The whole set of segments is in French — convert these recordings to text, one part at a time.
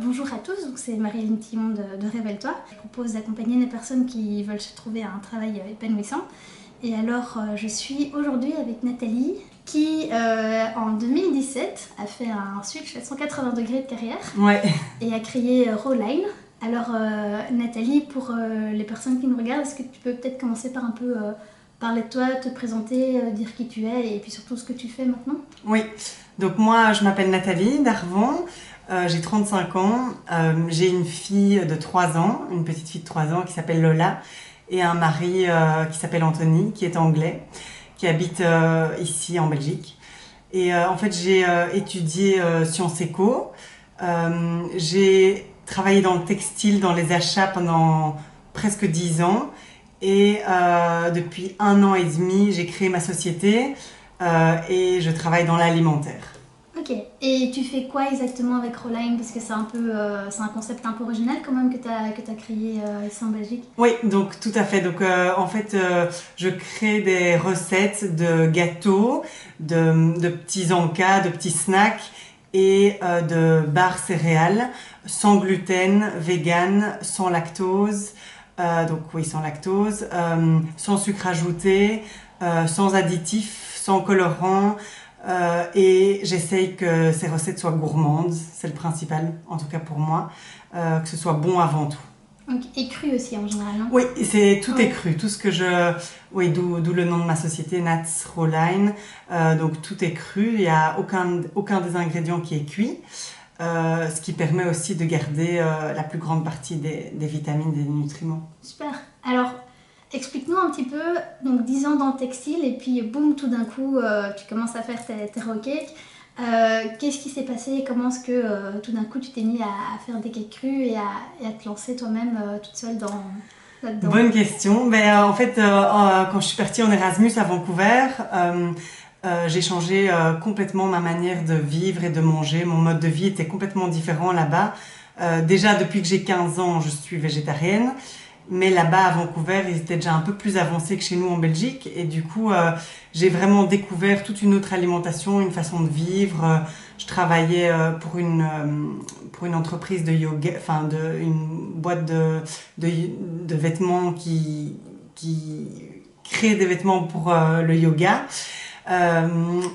Bonjour à tous, c'est Marie-Hélène Timon de Révèle-toi. Je propose d'accompagner des personnes qui veulent se trouver un travail épanouissant. Et alors, je suis aujourd'hui avec Nathalie qui, en 2017, a fait un switch à 180 degrés de carrière et a créé Rowline. Alors, Nathalie, pour les personnes qui nous regardent, est-ce que tu peux peut-être commencer par un peu parler de toi, te présenter, dire qui tu es et puis surtout ce que tu fais maintenant? Oui, donc moi je m'appelle Nathalie Darvan. J'ai 35 ans, j'ai une fille de 3 ans, une petite fille de 3 ans qui s'appelle Lola et un mari qui s'appelle Anthony, qui est anglais, qui habite ici en Belgique. Et en fait j'ai étudié Sciences Éco, j'ai travaillé dans le textile, dans les achats pendant presque 10 ans et depuis 1 an et demi j'ai créé ma société et je travaille dans l'alimentaire. Ok, et tu fais quoi exactement avec Rowline? Parce que c'est un peu, c'est un concept un peu original quand même que tu as créé ici en Belgique. Oui, donc tout à fait. Donc en fait, je crée des recettes de gâteaux, de petits encas, de petits snacks et de barres céréales sans gluten, vegan, sans lactose. Donc oui, sans lactose, sans sucre ajouté, sans additifs, sans colorant. Et j'essaye que ces recettes soient gourmandes, c'est le principal, en tout cas pour moi, que ce soit bon avant tout. Okay. Et cru aussi en général, non? Oui, tout est cru, tout ce que je... Oui, d'où le nom de ma société, Nats Rowline. Donc tout est cru, il n'y a aucun des ingrédients qui est cuit, ce qui permet aussi de garder la plus grande partie des vitamines, des nutriments. Super. Alors, explique-nous un petit peu, donc 10 ans dans le textile et puis boum, tout d'un coup, tu commences à faire tes rockcakes. Qu'est-ce qui s'est passé? Comment est-ce que tout d'un coup tu t'es mis à faire des cakes crus et à te lancer toi-même toute seule là-dedans? Bonne question. Ben, en fait, quand je suis partie en Erasmus à Vancouver, j'ai changé complètement ma manière de vivre et de manger. Mon mode de vie était complètement différent là-bas. Déjà, depuis que j'ai 15 ans, je suis végétarienne. Mais là-bas, à Vancouver, ils étaient déjà un peu plus avancés que chez nous en Belgique. Et du coup, j'ai vraiment découvert toute une autre alimentation, une façon de vivre. Je travaillais pour une entreprise de yoga, enfin, une boîte de vêtements qui crée des vêtements pour le yoga.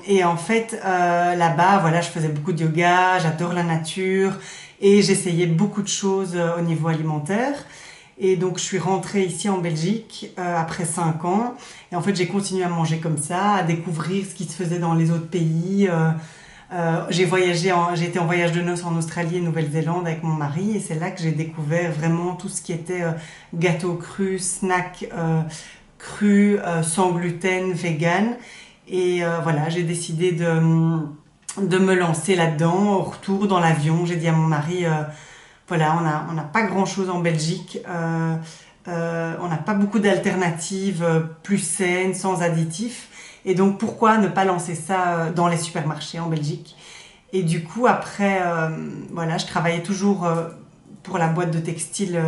Et en fait, là-bas, voilà, je faisais beaucoup de yoga, j'adore la nature et j'essayais beaucoup de choses au niveau alimentaire. Et donc je suis rentrée ici en Belgique après 5 ans et en fait j'ai continué à manger comme ça, à découvrir ce qui se faisait dans les autres pays. J'ai été en voyage de noces en Australie et Nouvelle-Zélande avec mon mari et c'est là que j'ai découvert vraiment tout ce qui était gâteaux crus, snacks crus, sans gluten, vegan. Et voilà, j'ai décidé de me lancer là-dedans. Au retour dans l'avion, j'ai dit à mon mari... Voilà, on n'a pas grand-chose en Belgique, on n'a pas beaucoup d'alternatives plus saines, sans additifs. Et donc, pourquoi ne pas lancer ça dans les supermarchés en Belgique? Et du coup, après, voilà, je travaillais toujours pour la boîte de textile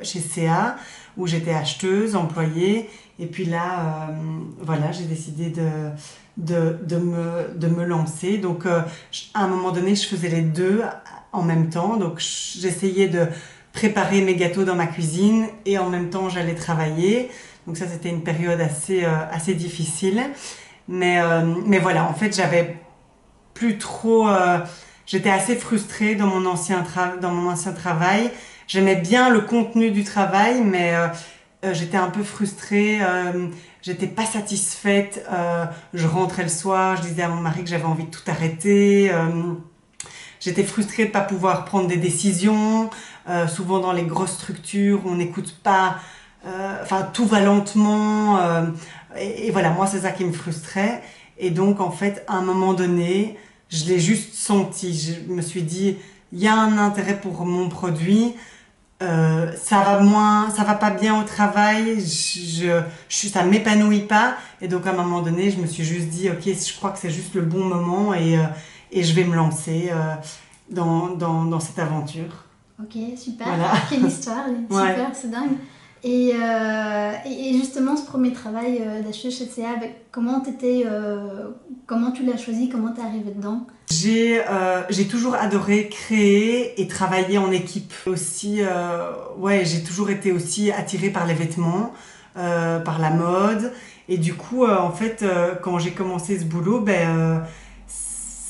chez CA, où j'étais acheteuse, employée. Et puis là, voilà, j'ai décidé de me lancer. Donc, à un moment donné, je faisais les deux en même temps. Donc, j'essayais de préparer mes gâteaux dans ma cuisine et en même temps, j'allais travailler. Donc ça, c'était une période assez difficile. Mais voilà, en fait, j'avais plus trop... j'étais assez frustrée dans mon ancien travail. J'aimais bien le contenu du travail, mais j'étais un peu frustrée. J'étais pas satisfaite. Je rentrais le soir, je disais à mon mari que j'avais envie de tout arrêter. J'étais frustrée de ne pas pouvoir prendre des décisions. Souvent dans les grosses structures, on n'écoute pas. Enfin, tout va lentement. Et voilà, moi, c'est ça qui me frustrait. Et donc, en fait, à un moment donné, je l'ai juste senti. Je me suis dit, il y a un intérêt pour mon produit. Ça va pas bien au travail. Ça m'épanouit pas. Et donc, à un moment donné, je me suis juste dit, ok, je crois que c'est juste le bon moment et je vais me lancer dans cette aventure. Ok, super. Voilà. Quelle histoire, super, Ouais. c'est dingue. Et justement, ce premier travail d'acheteuse chez CA, comment tu l'as choisi, comment t'es arrivée dedans? J'ai toujours adoré créer et travailler en équipe. Aussi, ouais, j'ai toujours été aussi attirée par les vêtements, par la mode. Et du coup, en fait, quand j'ai commencé ce boulot,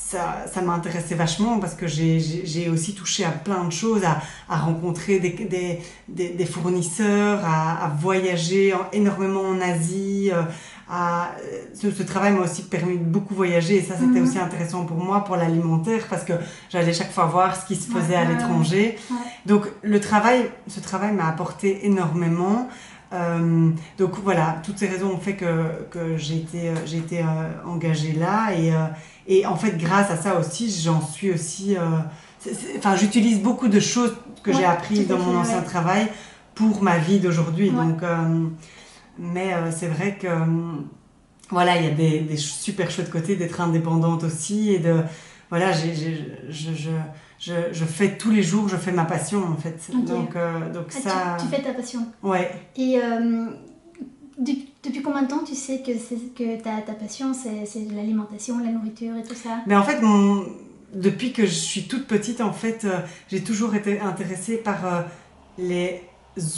ça m'intéressait vachement parce que j'ai aussi touché à plein de choses, à rencontrer des fournisseurs, à voyager énormément en Asie. Ce travail m'a aussi permis de beaucoup voyager et ça c'était aussi intéressant pour moi, pour l'alimentaire, parce que j'allais chaque fois voir ce qui se faisait à l'étranger. Ouais. Donc ce travail m'a apporté énormément. Donc voilà, toutes ces raisons ont fait que j'ai été engagée là et en fait grâce à ça aussi j'en suis aussi enfin j'utilise beaucoup de choses que j'ai apprises dans mon ancien travail pour ma vie d'aujourd'hui. Donc mais c'est vrai que voilà, il y a des super chouettes côtés d'être indépendante aussi et de voilà, je fais tous les jours, je fais ma passion en fait. Donc ça. Tu fais ta passion. Ouais. Et depuis combien de temps tu sais que ta passion c'est l'alimentation, la nourriture et tout ça? Mais en fait, depuis que je suis toute petite, en fait, j'ai toujours été intéressée par les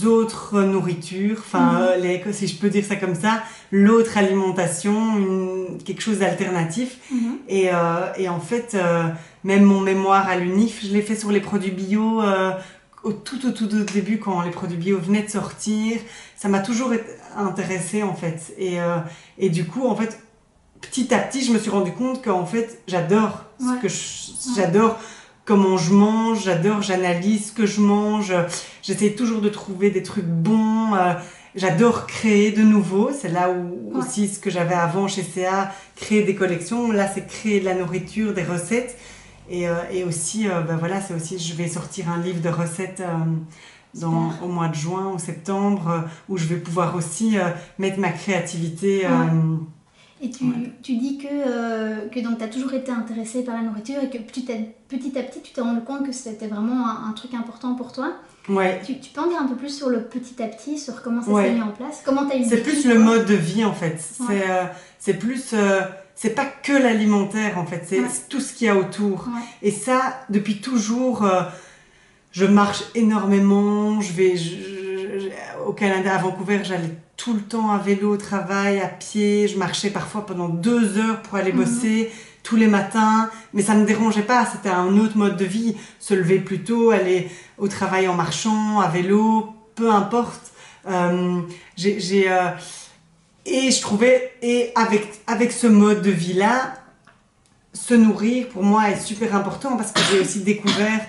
autres nourritures, enfin, si je peux dire ça comme ça, l'autre alimentation, quelque chose d'alternatif. Et en fait, même mon mémoire à l'UNIF, je l'ai fait sur les produits bio au tout début, quand les produits bio venaient de sortir. Ça m'a toujours intéressée, en fait. Et du coup, en fait, petit à petit, je me suis rendu compte qu'en fait, j'adore j'adore comment je mange, j'analyse ce que je mange, j'essaie toujours de trouver des trucs bons, j'adore créer de nouveau, c'est là où aussi ce que j'avais avant chez CA, créer des collections, là c'est créer de la nourriture, des recettes, et aussi, voilà, c'est aussi, je vais sortir un livre de recettes au mois de juin ou septembre, où je vais pouvoir aussi mettre ma créativité. Et tu dis que donc tu as toujours été intéressée par la nourriture et que petit à petit tu t'es rendu compte que c'était vraiment un truc important pour toi. Ouais. Tu peux en dire un peu plus sur le petit à petit, sur comment ça s'est mis en place? Comment tu as eu C'est plus le mode de vie en fait. C'est plus... c'est pas que l'alimentaire en fait, c'est tout ce qu'il y a autour. Et ça, depuis toujours, je marche énormément, au Canada, à Vancouver, j'allais tout le temps à vélo au travail, à pied, je marchais parfois pendant 2 heures pour aller bosser tous les matins, mais ça me dérangeait pas, c'était un autre mode de vie, se lever plus tôt, aller au travail en marchant, à vélo, peu importe. Et je trouvais, avec ce mode de vie-là, se nourrir pour moi est super important, parce que j'ai aussi découvert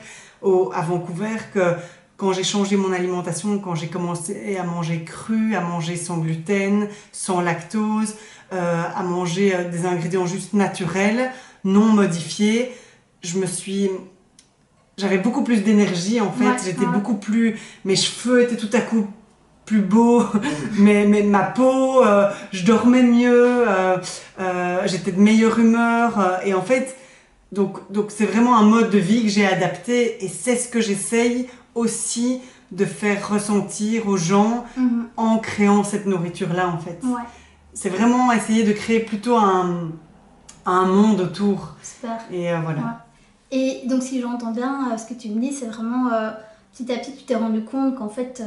à Vancouver que quand j'ai changé mon alimentation, quand j'ai commencé à manger cru, à manger sans gluten, sans lactose, à manger des ingrédients juste naturels, non modifiés, j'avais beaucoup plus d'énergie en fait, j'étais beaucoup plus, mes cheveux étaient tout à coup plus beaux, ma peau, je dormais mieux, j'étais de meilleure humeur, et en fait, donc c'est vraiment un mode de vie que j'ai adapté, et c'est ce que j'essaye aussi de faire ressentir aux gens en créant cette nourriture-là en fait. C'est vraiment essayer de créer plutôt un monde autour. Super. Et voilà. Et donc si j'entends bien ce que tu me dis, c'est vraiment petit à petit tu t'es rendu compte qu'en fait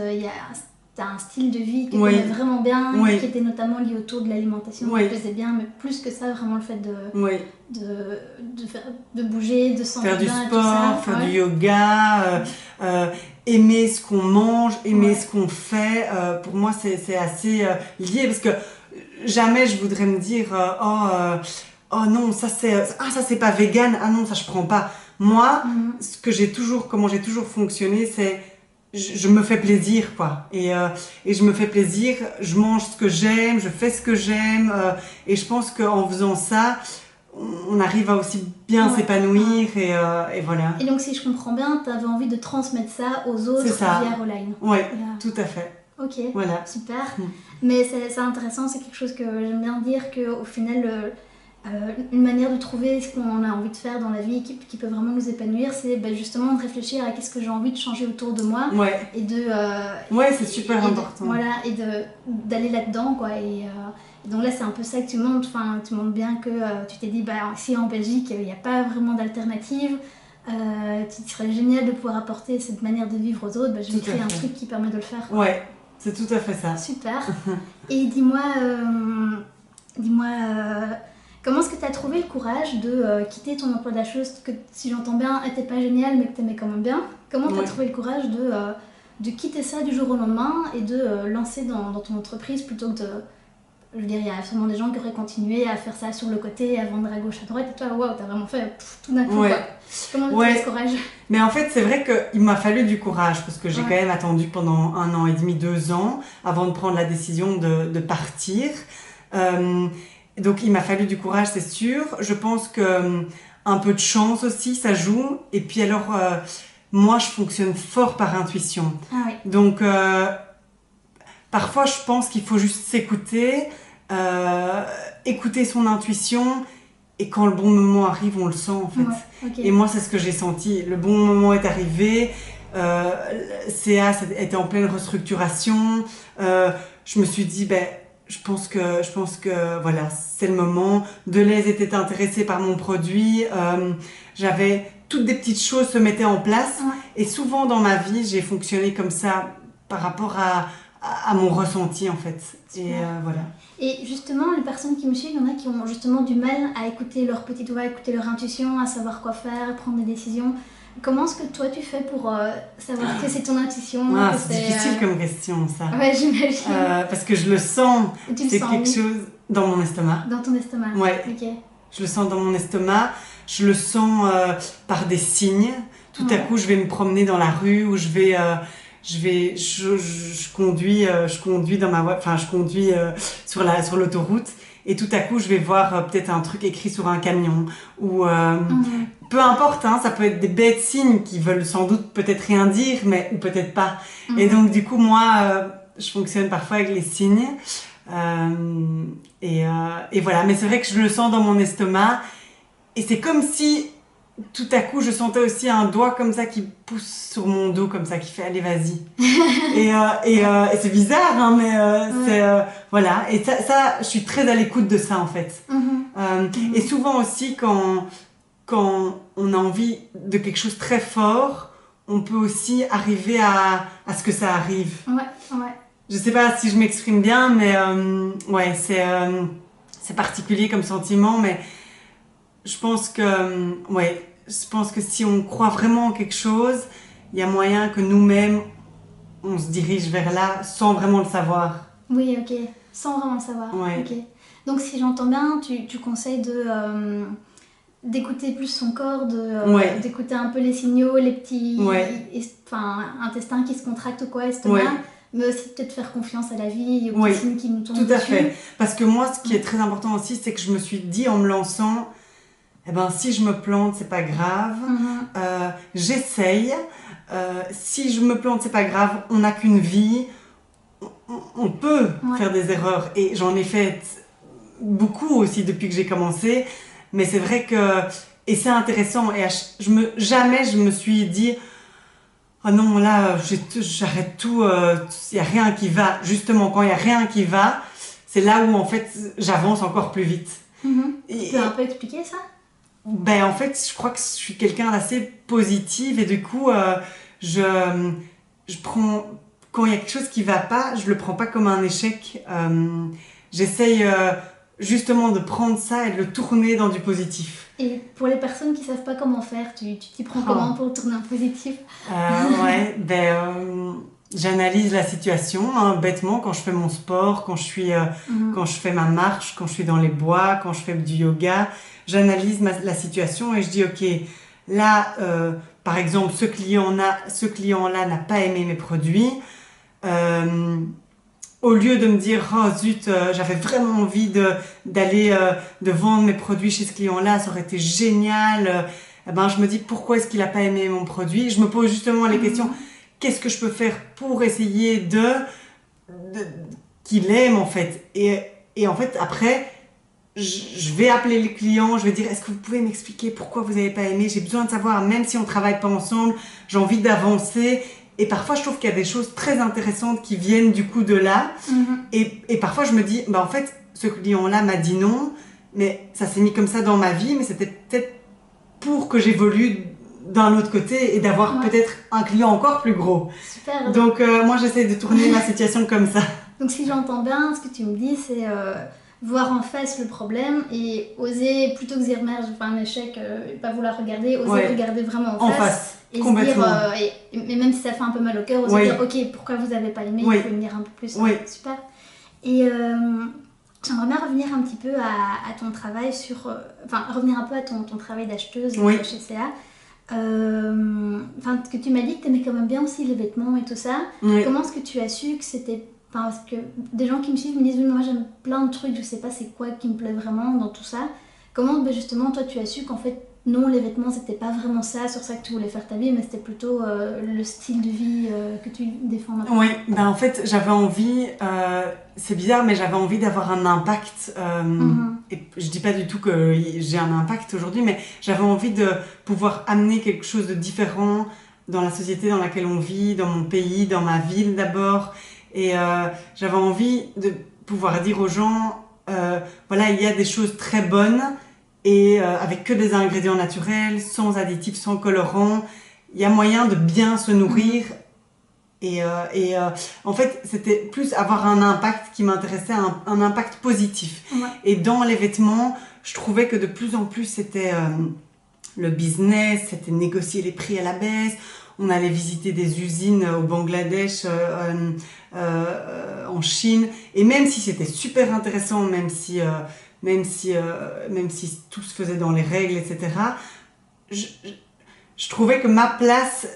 t'as un style de vie qui t'aimait vraiment bien, qui était notamment lié autour de l'alimentation, qui te plaisait bien, mais plus que ça, vraiment le fait de bouger, de sentir bien, faire du sport, faire du yoga, aimer ce qu'on mange, aimer ce qu'on fait. Pour moi, c'est assez lié, parce que jamais je voudrais me dire oh non, ça c'est pas vegan, ah non, ça je prends pas. Moi, comment j'ai toujours fonctionné, c'est je me fais plaisir quoi, et je me fais plaisir, je mange ce que j'aime, je fais ce que j'aime, et je pense qu'en faisant ça on arrive à aussi bien s'épanouir, et voilà. Et donc si je comprends bien, tu avais envie de transmettre ça aux autres via Roline. Oui, tout à fait. Ok, voilà. super. Mais c'est intéressant, c'est quelque chose que j'aime bien dire, qu'au final Une manière de trouver ce qu'on a envie de faire dans la vie qui peut vraiment nous épanouir, c'est justement de réfléchir à qu'est-ce que j'ai envie de changer autour de moi. Ouais. Et de... ouais, c'est super important. Voilà, et d'aller là-dedans, quoi. Et donc là, c'est un peu ça que tu montres. Enfin, tu montres bien que tu t'es dit, ici en Belgique, il n'y a pas vraiment d'alternative. Il serait génial de pouvoir apporter cette manière de vivre aux autres. Je vais créer un truc qui permet de le faire, quoi. Ouais, c'est tout à fait ça. Super. Et dis-moi, comment est-ce que tu as trouvé le courage de quitter ton emploi d'achat que, si j'entends bien, n'était pas génial, mais que tu aimais quand même bien. Comment tu as trouvé le courage de quitter ça du jour au lendemain et de lancer dans ton entreprise plutôt que de... Je veux dire, il y a sûrement des gens qui auraient continué à faire ça sur le côté, à vendre à gauche, à droite, et toi, waouh, t'as vraiment fait tout d'un coup, quoi. Comment tu as trouvé ce courage? Mais en fait, c'est vrai qu'il m'a fallu du courage, parce que j'ai quand même attendu pendant 1 an et demi, 2 ans, avant de prendre la décision de partir. Donc, il m'a fallu du courage, c'est sûr. Je pense que un peu de chance aussi, ça joue. Et puis alors, moi, je fonctionne fort par intuition. Donc... parfois, je pense qu'il faut juste s'écouter, écouter son intuition, et quand le bon moment arrive, on le sent en fait. Et moi, c'est ce que j'ai senti. Le bon moment est arrivé, CA était en pleine restructuration. Je me suis dit, je pense que voilà, c'est le moment. Deleuze était intéressé par mon produit. J'avais toutes des petites choses se mettaient en place. Et souvent dans ma vie, j'ai fonctionné comme ça par rapport à mon ressenti en fait. Et voilà. Et justement, les personnes qui me suivent, il y en a qui ont justement du mal à écouter leur petite voix, à écouter leur intuition, à savoir quoi faire, prendre des décisions. Comment est-ce que toi tu fais pour savoir que c'est ton intuition? C'est difficile comme question ça. Ouais, j'imagine. Parce que je le sens. C'est quelque chose dans mon estomac. Dans ton estomac. Ouais. Ok. Je le sens dans mon estomac. Je le sens par des signes. Tout à coup, je vais me promener dans la rue ou je conduis dans ma voie, enfin je conduis sur l'autoroute et tout à coup je vais voir peut-être un truc écrit sur un camion ou peu importe, hein, ça peut être des bêtes signes qui veulent sans doute peut-être rien dire mais ou peut-être pas. Et donc du coup moi je fonctionne parfois avec les signes et voilà, mais c'est vrai que je le sens dans mon estomac et c'est comme si tout à coup, je sentais aussi un doigt comme ça qui pousse sur mon dos, comme ça, qui fait « Allez, vas-y ». Et c'est bizarre, hein, mais c'est... voilà, et ça, je suis très à l'écoute de ça, en fait. Et souvent aussi, quand on a envie de quelque chose de très fort, on peut aussi arriver à ce que ça arrive. Je sais pas si je m'exprime bien, mais c'est particulier comme sentiment, mais je pense que... Je pense que si on croit vraiment en quelque chose, il y a moyen que nous-mêmes, on se dirige vers là sans vraiment le savoir. Oui, ok. Sans vraiment le savoir. Ok. Donc si j'entends bien, tu conseilles d'écouter plus son corps, d'écouter un peu les signaux, les petits intestins qui se contractent ou quoi, estomac. Mais aussi peut-être faire confiance à la vie, aux petits signes qui nous tombent dessus. Tout à fait. Parce que moi, ce qui est très important aussi, c'est que je me suis dit en me lançant... si je me plante, c'est pas grave. J'essaye. Si je me plante, c'est pas grave. On n'a qu'une vie. On peut faire des erreurs. Et j'en ai fait beaucoup aussi depuis que j'ai commencé. Mais c'est vrai que... Et c'est intéressant. Et jamais je me suis dit... Ah non, là, j'arrête tout. Il n'y a rien qui va. Justement, quand il n'y a rien qui va, c'est là où, en fait, j'avance encore plus vite. Tu peux un peu expliquer ça ? En fait, je crois que je suis quelqu'un d'assez positive et du coup, je prends... Quand il y a quelque chose qui va pas, je le prends pas comme un échec. J'essaye justement de prendre ça et de le tourner dans du positif. Et pour les personnes qui savent pas comment faire, tu t'y prends comment pour le tourner en positif? J'analyse la situation, hein, bêtement, quand je fais mon sport, quand je fais ma marche, quand je suis dans les bois, quand je fais du yoga. J'analyse la situation et je dis ok, là, par exemple, ce client-là n'a pas aimé mes produits. Au lieu de me dire oh zut, j'avais vraiment envie de vendre mes produits chez ce client-là, ça aurait été génial. Je me dis pourquoi est-ce qu'il n'a pas aimé mon produit? Je me pose justement les questions. Qu'est-ce que je peux faire pour essayer qu'il aime en fait? Et en fait après je vais appeler le client, je vais dire est-ce que vous pouvez m'expliquer pourquoi vous n'avez pas aimé, j'ai besoin de savoir, même si on ne travaille pas ensemble, j'ai envie d'avancer. Et parfois je trouve qu'il y a des choses très intéressantes qui viennent du coup de là. Et parfois je me dis, en fait ce client-là m'a dit non, mais ça s'est mis comme ça dans ma vie, mais c'était peut-être pour que j'évolue d'un autre côté et d'avoir peut-être un client encore plus gros. Super. Donc moi j'essaie de tourner ma situation comme ça. Donc si j'entends bien, ce que tu me dis, c'est voir en face le problème et oser, plutôt que dire merde, j'ai fait un échec, pas vouloir regarder, oser regarder vraiment en face. Et se dire, mais même si ça fait un peu mal au cœur, oser dire ok, pourquoi vous n'avez pas aimé, il faut me dire un peu plus. Super. Et j'aimerais bien revenir un petit peu à ton travail revenir un peu à ton travail d'acheteuse chez CA. Que tu m'as dit que tu aimais quand même bien aussi les vêtements et tout ça. Comment est-ce que tu as su que c'était... parce que des gens qui me suivent me disent moi j'aime plein de trucs, je sais pas c'est quoi qui me plaît vraiment dans tout ça. Comment justement toi tu as su qu'en fait non, les vêtements c'était pas vraiment ça, sur ça que tu voulais faire ta vie, mais c'était plutôt le style de vie que tu défends maintenant? Oui, en fait j'avais envie, c'est bizarre, mais j'avais envie d'avoir un impact. Et je dis pas du tout que j'ai un impact aujourd'hui, mais j'avais envie de pouvoir amener quelque chose de différent dans la société dans laquelle on vit, dans mon pays, dans ma ville d'abord. Et j'avais envie de pouvoir dire aux gens, voilà, il y a des choses très bonnes et avec que des ingrédients naturels, sans additifs, sans colorants, il y a moyen de bien se nourrir. Et en fait, c'était plus avoir un impact qui m'intéressait, un impact positif. Et dans les vêtements, je trouvais que de plus en plus, c'était le business, c'était négocier les prix à la baisse. On allait visiter des usines au Bangladesh, en Chine. Et même si c'était super intéressant, même si tout se faisait dans les règles, etc., je trouvais que ma place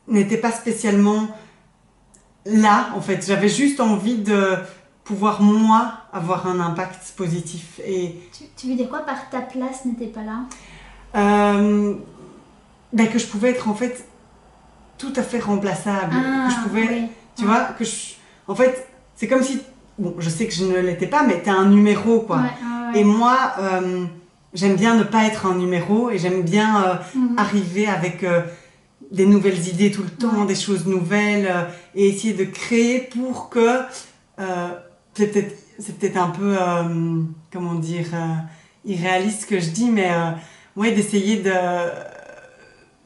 n'était pas spécialement là, en fait. J'avais juste envie de pouvoir, moi, avoir un impact positif. Et tu veux dire quoi par ta place n'était pas là? Que je pouvais être, en fait, tout à fait remplaçable. Que je pouvais, tu vois, en fait, c'est comme si, bon, je sais que je ne l'étais pas, mais t'es un numéro, quoi. Et moi, j'aime bien ne pas être un numéro et j'aime bien arriver avec des nouvelles idées tout le temps, des choses nouvelles et essayer de créer pour que, c'est peut-être un peu, comment dire, irréaliste ce que je dis, mais d'essayer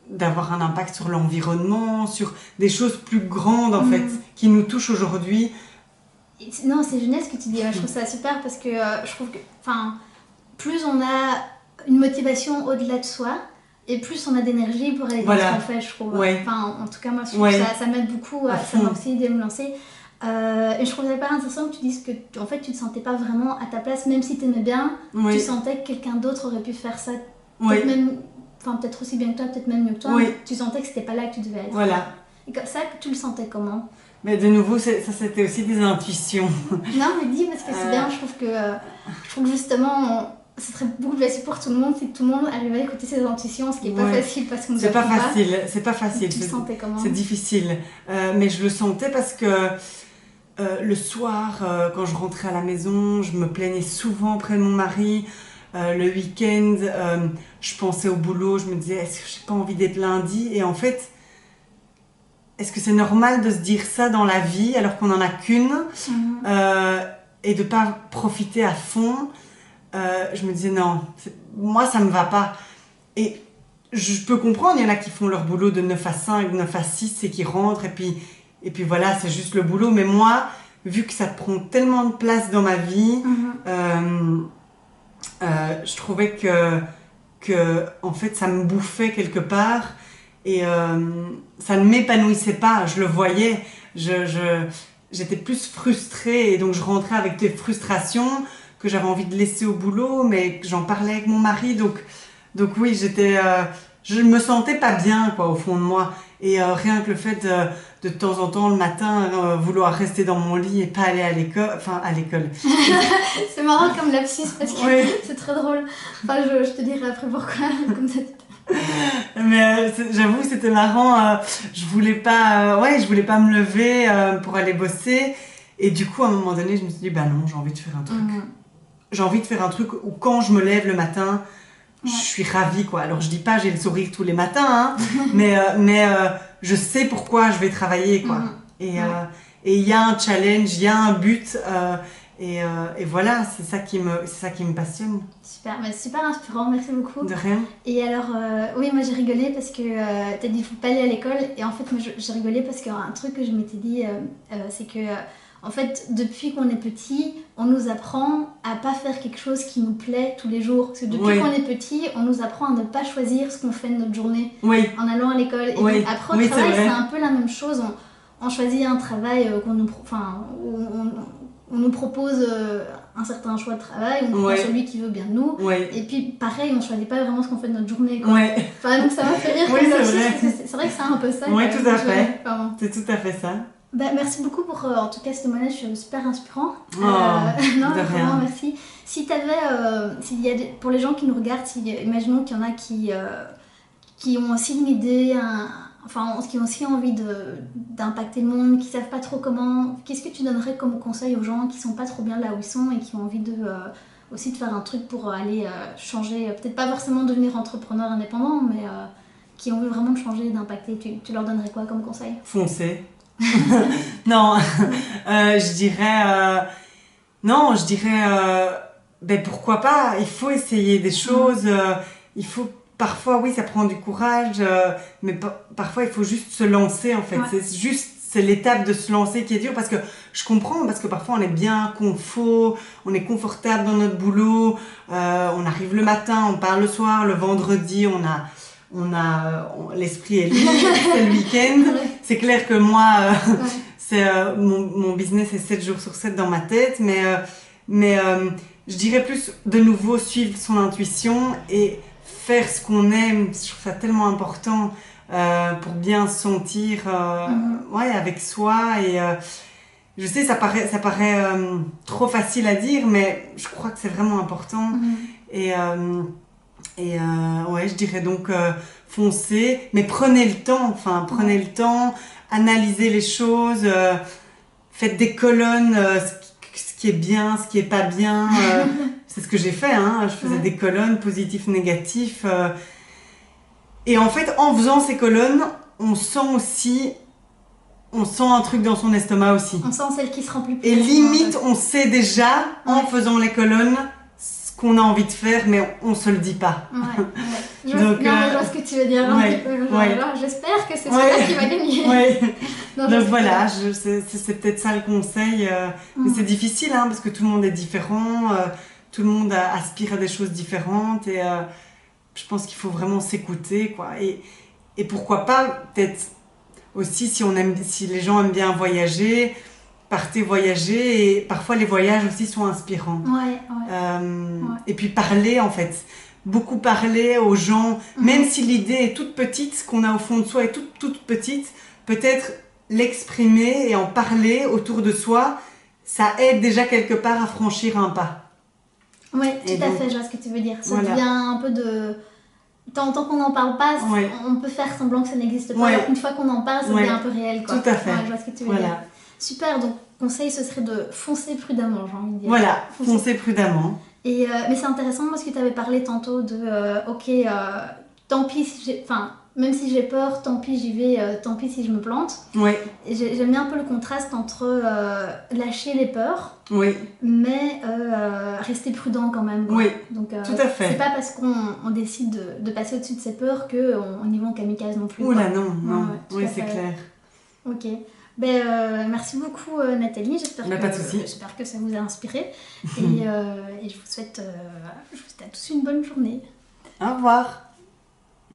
d'avoir un impact sur l'environnement, sur des choses plus grandes en fait, qui nous touchent aujourd'hui. Non, c'est génial ce que tu dis, je trouve ça super parce que je trouve que plus on a une motivation au-delà de soi et plus on a d'énergie pour aller dans ce qu'on fait, je trouve. En tout cas moi je trouve que ça m'aide beaucoup, ça m'a aussi aidé à me lancer. Et je trouve ça hyper intéressant que tu dises que en fait tu te sentais pas vraiment à ta place, même si tu aimais bien, tu sentais que quelqu'un d'autre aurait pu faire ça, peut-être aussi bien que toi, peut-être même mieux que toi, mais tu sentais que c'était pas là que tu devais être. Et ça, tu le sentais comment? Mais de nouveau, ça c'était aussi des intuitions. Non, mais dis, parce que c'est bien, je trouve que justement, ce serait beaucoup plus facile pour tout le monde si tout le monde arrivait à écouter ses intuitions, ce qui est pas facile parce qu'on nous apprend pas. C'est pas facile. Tu le sentais comment? C'est difficile. Mais je le sentais parce que le soir, quand je rentrais à la maison, je me plaignais souvent auprès de mon mari. Le week-end, je pensais au boulot, je me disais, est-ce que j'ai pas envie d'être lundi? Et en fait, est-ce que c'est normal de se dire ça dans la vie alors qu'on n'en a qu'une et de pas profiter à fond? Je me disais non, moi ça me va pas. Et je peux comprendre, il y en a qui font leur boulot de 9 à 5, 9 à 6 et qui rentrent et puis voilà, c'est juste le boulot. Mais moi, vu que ça prend tellement de place dans ma vie, je trouvais que en fait ça me bouffait quelque part. Et ça ne m'épanouissait pas, je le voyais, j'étais plus frustrée et donc je rentrais avec des frustrations que j'avais envie de laisser au boulot, mais que j'en parlais avec mon mari, donc oui, je me sentais pas bien quoi au fond de moi. Et rien que le fait de temps en temps le matin vouloir rester dans mon lit et pas aller à l'école. C'est marrant comme lapsus parce que c'est très drôle. Je te dirai après pourquoi, comme ça. Mais j'avoue c'était marrant, je voulais pas me lever pour aller bosser et du coup à un moment donné je me suis dit bah non, j'ai envie de faire un truc. j'ai envie de faire un truc où quand je me lève le matin, je suis ravie, quoi. Alors je dis pas j'ai le sourire tous les matins, hein, mais je sais pourquoi je vais travailler, quoi. Et il y a un challenge, il y a un but, et voilà, c'est ça qui me passionne. Super, bah, super inspirant, merci beaucoup. De rien. Et alors, oui, moi j'ai rigolé parce que t'as dit il faut pas aller à l'école, et en fait moi j'ai rigolé parce qu'un truc que je m'étais dit, c'est que en fait depuis qu'on est petit, on nous apprend à pas faire quelque chose qui nous plaît tous les jours. Parce que depuis qu'on est petit, on nous apprend à ne pas choisir ce qu'on fait de notre journée en allant à l'école. Et donc, après au travail, c'est un peu la même chose. On choisit un travail on nous propose un certain choix de travail, on prend celui qui veut bien de nous, et puis pareil, on choisit pas vraiment ce qu'on fait de notre journée, quoi. Enfin, donc ça m'a fait rire. C'est vrai que c'est un peu ça. Oui, tout à fait. C'est tout à fait ça. Bah, merci beaucoup pour en tout cas ce témoignage super inspirant. Non, de rien. Merci. Si s'il y a pour les gens qui nous regardent, imaginons qu'il y en a qui ont aussi une idée, qui ont aussi envie d'impacter le monde, qui savent pas trop comment, qu'est-ce que tu donnerais comme conseil aux gens qui sont pas trop bien là où ils sont et qui ont envie aussi de faire un truc pour aller changer, peut-être pas forcément devenir entrepreneur indépendant, mais qui ont envie vraiment de changer, d'impacter, tu leur donnerais quoi comme conseil? Foncez. Non, je dirais ben pourquoi pas, il faut essayer des choses, il faut parfois, oui, ça prend du courage, mais parfois il faut juste se lancer, en fait. C'est l'étape de se lancer qui est dure, parce que je comprends, parce que parfois on est bien confort, on est confortable dans notre boulot, on arrive le matin, on part le soir, le vendredi, l'esprit est libre, c'est le week-end. C'est clair que moi, mon business est 7 jours sur 7 dans ma tête, mais je dirais plus de nouveau suivre son intuition et faire ce qu'on aime. Je trouve ça tellement important pour bien se sentir avec soi. Et je sais, ça paraît trop facile à dire, mais je crois que c'est vraiment important. Je dirais donc foncez, mais prenez le temps, analysez les choses, faites des colonnes, ce qui est bien, ce qui est pas bien. C'est ce que j'ai fait, hein. Je faisais des colonnes positifs, négatifs. Et en fait, en faisant ces colonnes, on sent un truc dans son estomac aussi. On sent celle qui se remplit plus. Et limite, on sait déjà, en faisant les colonnes, qu'on a envie de faire, mais on se le dit pas. Je vois ce que tu veux dire. J'espère que c'est celui-là qui va gagner. Donc voilà, c'est peut-être ça le conseil. Mais c'est difficile, hein, parce que tout le monde est différent, tout le monde aspire à des choses différentes, et je pense qu'il faut vraiment s'écouter, quoi. Et pourquoi pas, peut-être aussi, si les gens aiment bien voyager, partez voyager, et parfois les voyages aussi sont inspirants. Et puis parler, en fait, beaucoup parler aux gens, même si l'idée est toute petite, qu'on a au fond de soi est toute petite, peut-être l'exprimer et en parler autour de soi, ça aide déjà quelque part à franchir un pas. Oui, tout à fait, je vois ce que tu veux dire. Ça devient un peu de... Tant qu'on n'en parle pas, on peut faire semblant que ça n'existe pas. Alors qu'une fois qu'on en parle, ça devient un peu réel, quoi. Tout à fait. Je vois ce que tu veux dire. Super, donc conseil, ce serait de foncer prudemment, j'ai envie de dire. Voilà, foncer prudemment. Mais c'est intéressant parce que tu avais parlé tantôt de tant pis si même si j'ai peur, tant pis j'y vais, tant pis si je me plante. Et j'aime bien un peu le contraste entre lâcher les peurs, mais rester prudent quand même. Donc, tout à fait. C'est pas parce qu'on décide de passer au-dessus de ses peurs qu'on y va en kamikaze non plus. Oula, non. C'est clair. Ok. Merci beaucoup Nathalie, j'espère que ça vous a inspiré et je vous souhaite à tous une bonne journée. Au revoir.